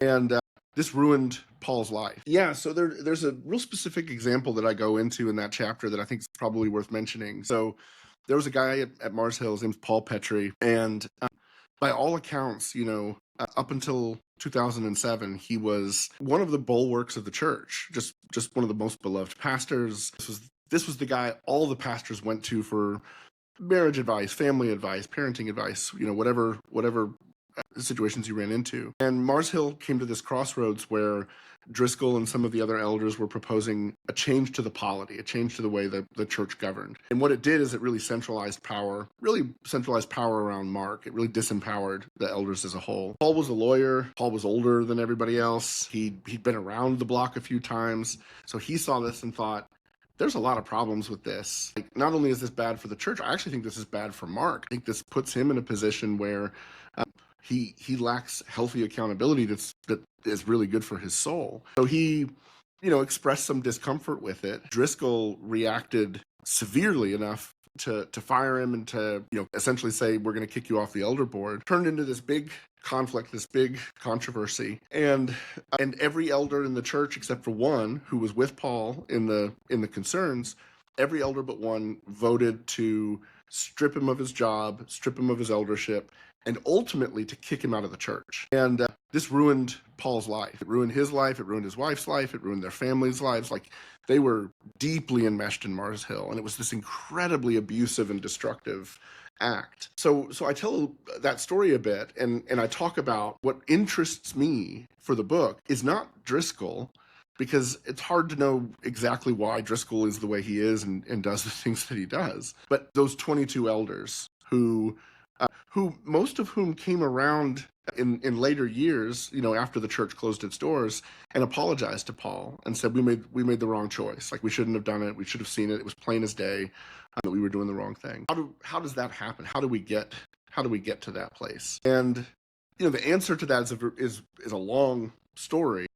And this ruined Paul's life. Yeah, so there's a real specific example that I go into in that chapter that I think is probably worth mentioning. So there was a guy at Mars Hill, his name's Paul Petrie, and by all accounts, up until 2007, he was one of the bulwarks of the church, just one of the most beloved pastors. This was the guy all the pastors went to for marriage advice, family advice, parenting advice, whatever situations you ran into. And Mars Hill came to this crossroads where Driscoll and some of the other elders were proposing a change to the polity, a change to the way that the church governed. And what it did is it really centralized power around Mark. It really disempowered the elders as a whole. Paul was a lawyer. Paul was older than everybody else. He'd been around the block a few times. So he saw this and thought, there's a lot of problems with this. Like, not only is this bad for the church, I actually think this is bad for Mark. I think this puts him in a position where he lacks healthy accountability that is really good for his soul. So he, expressed some discomfort with it. Driscoll reacted severely enough to fire him and to, essentially say, we're going to kick you off the elder board. Turned into this big conflict, this big controversy. And every elder in the church, except for one who was with Paul in the concerns, every elder but one voted to strip him of his job, strip him of his eldership, and ultimately to kick him out of the church. And this ruined Paul's life. It ruined his life. It ruined his wife's life. It ruined their families' lives. Like, they were deeply enmeshed in Mars Hill, and it was this incredibly abusive and destructive act. So I tell that story a bit, and I talk about what interests me for the book is not Driscoll, because it's hard to know exactly why Driscoll is the way he is and does the things that he does. But those 22 elders who most of whom came around in later years, after the church closed its doors, and apologized to Paul and said, we made the wrong choice. Like, we shouldn't have done it. We should have seen it. It was plain as day that we were doing the wrong thing. How does that happen? How do we get to that place? And the answer to that is a long story.